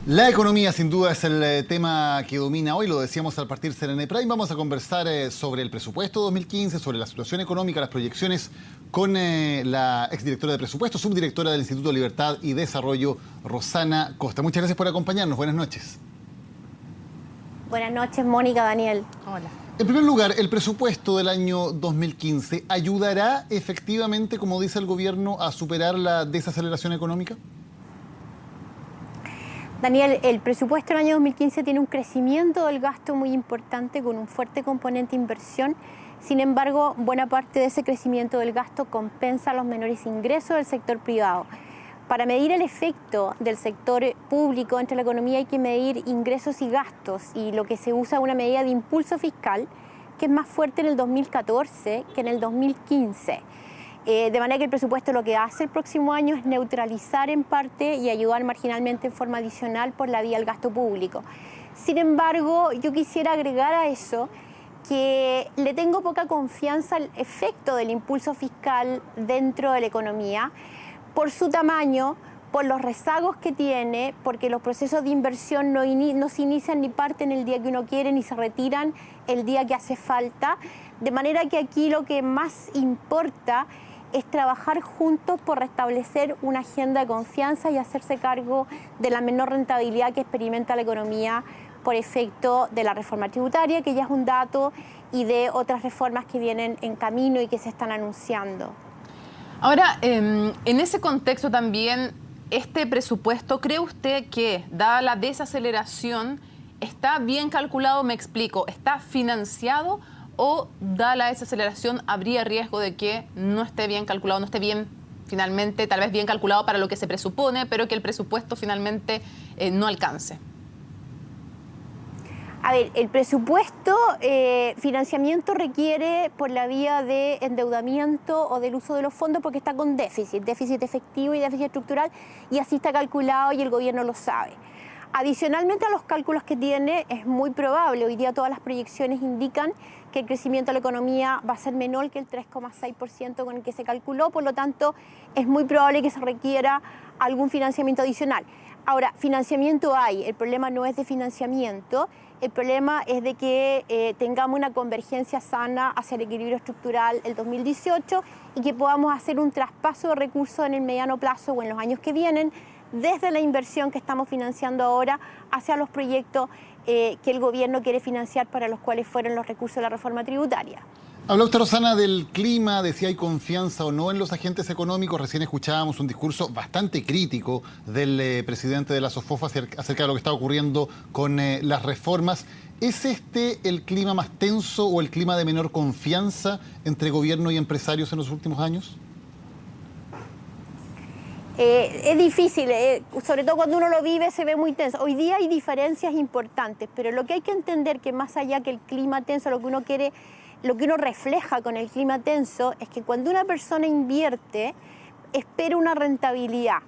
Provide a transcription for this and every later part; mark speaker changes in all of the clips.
Speaker 1: La economía, sin duda, es el tema que domina hoy, lo decíamos al partir CNN Prime. Vamos a conversar sobre el presupuesto 2015, sobre la situación económica, las proyecciones, con la exdirectora de presupuesto, subdirectora del Instituto de Libertad y Desarrollo, Rosana Costa. Muchas gracias por acompañarnos. Buenas noches.
Speaker 2: Buenas noches, Mónica, Daniel.
Speaker 3: Hola.
Speaker 1: En primer lugar, ¿el presupuesto del año 2015 ayudará efectivamente, como dice el gobierno, a superar la desaceleración económica?
Speaker 2: Daniel, el presupuesto del año 2015 tiene un crecimiento del gasto muy importante con un fuerte componente de inversión. Sin embargo, buena parte de ese crecimiento del gasto compensa los menores ingresos del sector privado. Para medir el efecto del sector público entre la economía hay que medir ingresos y gastos, y lo que se usa es una medida de impulso fiscal que es más fuerte en el 2014 que en el 2015. De manera que el presupuesto lo que hace el próximo año es neutralizar en parte y ayudar marginalmente en forma adicional por la vía del gasto público. Sin embargo, yo quisiera agregar a eso que le tengo poca confianza al efecto del impulso fiscal dentro de la economía, por su tamaño, por los rezagos que tiene, porque los procesos de inversión no se inician ni parten el día que uno quiere, ni se retiran el día que hace falta. De manera que aquí lo que más importa es trabajar juntos por restablecer una agenda de confianza y hacerse cargo de la menor rentabilidad que experimenta la economía por efecto de la reforma tributaria, que ya es un dato, y de otras reformas que vienen en camino y que se están anunciando.
Speaker 3: Ahora, en ese contexto también, este presupuesto, ¿cree usted que, dada la desaceleración, está bien calculado? Me explico, ¿está financiado? ¿O, dada la desaceleración, habría riesgo de que no esté bien calculado, no esté bien, finalmente, tal vez bien calculado para lo que se presupone, pero que el presupuesto finalmente no alcance?
Speaker 2: A ver, el presupuesto, financiamiento requiere por la vía de endeudamiento o del uso de los fondos porque está con déficit efectivo y déficit estructural, y así está calculado y el gobierno lo sabe. Adicionalmente a los cálculos que tiene, es muy probable, hoy día todas las proyecciones indican que el crecimiento de la economía va a ser menor que el 3,6% con el que se calculó, por lo tanto es muy probable que se requiera algún financiamiento adicional. Ahora, financiamiento hay, el problema no es de financiamiento, el problema es de que tengamos una convergencia sana hacia el equilibrio estructural el 2018 y que podamos hacer un traspaso de recursos en el mediano plazo o en los años que vienen, desde la inversión que estamos financiando ahora hacia los proyectos que el gobierno quiere financiar, para los cuales fueron los recursos de la reforma tributaria.
Speaker 1: Habla usted, Rosana, del clima, de si hay confianza o no en los agentes económicos. Recién escuchábamos un discurso bastante crítico del presidente de la SOFOFA acerca de lo que está ocurriendo con las reformas. ¿Es este el clima más tenso o el clima de menor confianza entre gobierno y empresarios en los últimos años?
Speaker 2: Es difícil, sobre todo cuando uno lo vive se ve muy tenso. Hoy día hay diferencias importantes, pero lo que hay que entender, que más allá que el clima tenso, lo que uno quiere, lo que uno refleja con el clima tenso es que cuando una persona invierte, espera una rentabilidad.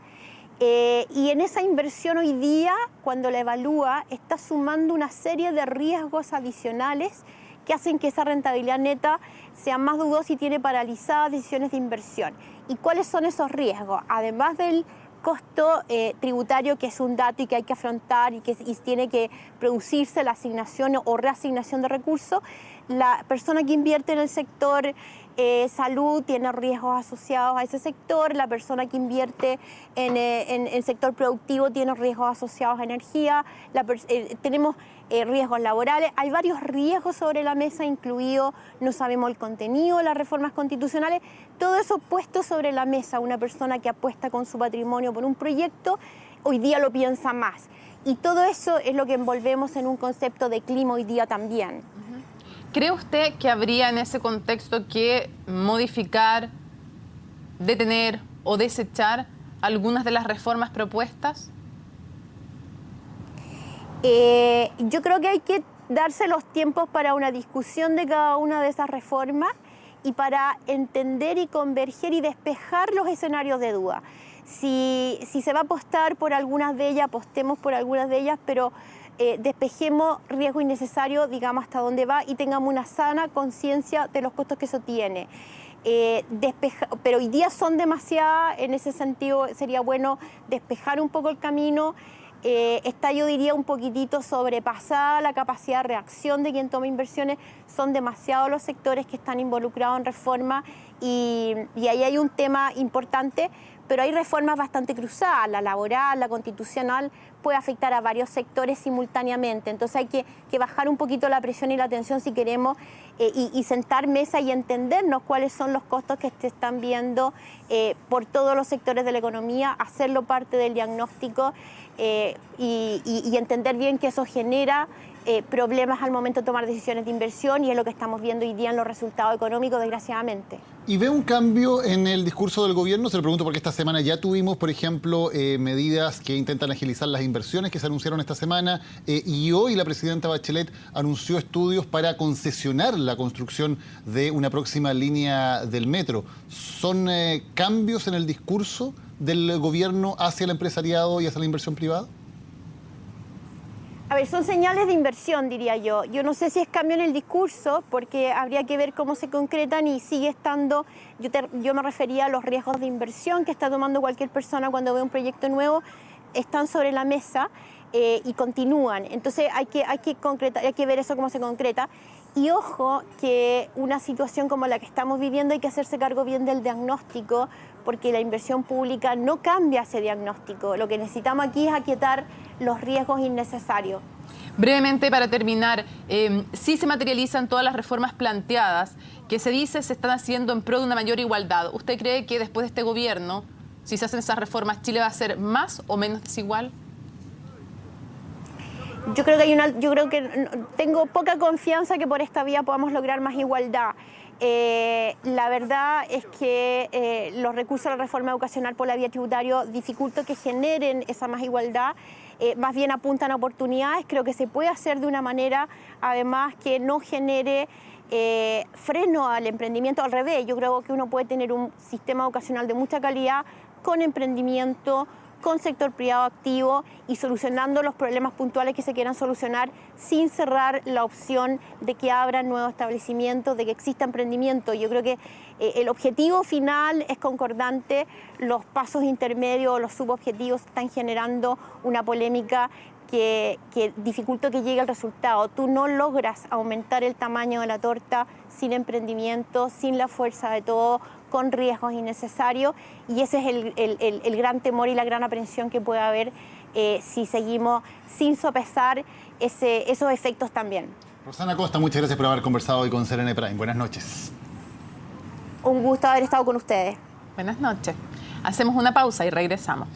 Speaker 2: Y en esa inversión hoy día, cuando la evalúa, está sumando una serie de riesgos adicionales que hacen que esa rentabilidad neta sea más dudosa y tiene paralizadas decisiones de inversión. ¿Y cuáles son esos riesgos? Además del costo tributario, que es un dato y que hay que afrontar y tiene que producirse la asignación o reasignación de recursos, la persona que invierte en el sector salud tiene riesgos asociados a ese sector, la persona que invierte en el sector productivo tiene riesgos asociados a energía, tenemos riesgos laborales, hay varios riesgos sobre la mesa, incluido, no sabemos el contenido de las reformas constitucionales, todo eso puesto sobre la mesa. Una persona que apuesta con su patrimonio por un proyecto, hoy día lo piensa más. Y todo eso es lo que envolvemos en un concepto de clima hoy día también.
Speaker 3: ¿Cree usted que habría en ese contexto que modificar, detener o desechar algunas de las reformas propuestas?
Speaker 2: Yo creo que hay que darse los tiempos para una discusión de cada una de esas reformas y para entender y converger y despejar los escenarios de duda. Si se va a apostar por algunas de ellas, apostemos por algunas de ellas, pero despejemos riesgo innecesario, digamos, hasta dónde va, y tengamos una sana conciencia de los costos que eso tiene. Pero hoy día son demasiadas, en ese sentido sería bueno despejar un poco el camino, está, yo diría, un poquitito sobrepasada la capacidad de reacción de quien toma inversiones. Son demasiados los sectores que están involucrados en reforma y ahí hay un tema importante, pero hay reformas bastante cruzadas. La laboral, la constitucional puede afectar a varios sectores simultáneamente. Entonces hay que bajar un poquito la presión y la tensión si queremos y sentar mesa y entendernos cuáles son los costos que se están viendo por todos los sectores de la economía, hacerlo parte del diagnóstico y entender bien que eso genera problemas al momento de tomar decisiones de inversión y es lo que estamos viendo hoy día en los resultados económicos, desgraciadamente.
Speaker 1: ¿Y ve un cambio en el discurso del gobierno? Se lo pregunto porque esta semana ya tuvimos, por ejemplo, medidas que intentan agilizar las inversiones que se anunciaron esta semana y hoy la presidenta Bachelet anunció estudios para concesionar la construcción de una próxima línea del metro. ¿Son cambios en el discurso del gobierno hacia el empresariado y hacia la inversión privada?
Speaker 2: A ver, son señales de inversión, diría yo. Yo no sé si es cambio en el discurso, porque habría que ver cómo se concretan y sigue estando, yo me refería a los riesgos de inversión que está tomando cualquier persona cuando ve un proyecto nuevo, están sobre la mesa y continúan. Entonces hay que concretar, hay que ver eso cómo se concreta. Y ojo que una situación como la que estamos viviendo hay que hacerse cargo bien del diagnóstico, porque la inversión pública no cambia ese diagnóstico. Lo que necesitamos aquí es aquietar los riesgos innecesarios.
Speaker 3: Brevemente, para terminar, sí se materializan todas las reformas planteadas que se dice se están haciendo en pro de una mayor igualdad. ¿Usted cree que después de este gobierno, si se hacen esas reformas, Chile va a ser más o menos desigual?
Speaker 2: Yo creo que tengo poca confianza que por esta vía podamos lograr más igualdad. La verdad es que los recursos a la reforma educacional por la vía tributaria dificultan que generen esa más igualdad, más bien apuntan a oportunidades. Creo que se puede hacer de una manera, además, que no genere freno al emprendimiento. Al revés, yo creo que uno puede tener un sistema educacional de mucha calidad con emprendimiento, con sector privado activo y solucionando los problemas puntuales que se quieran solucionar sin cerrar la opción de que abran nuevos establecimientos, de que exista emprendimiento. Yo creo que el objetivo final es concordante, los pasos intermedios, los subobjetivos están generando una polémica que dificulta que llegue al resultado. Tú no logras aumentar el tamaño de la torta sin emprendimiento, sin la fuerza de todo, con riesgos innecesarios, y ese es el gran temor y la gran aprensión que puede haber si seguimos sin sopesar esos efectos también.
Speaker 1: Rosana Costa, muchas gracias por haber conversado hoy con Serena Prime. Buenas noches.
Speaker 2: Un gusto haber estado con ustedes.
Speaker 3: Buenas noches. Hacemos una pausa y regresamos.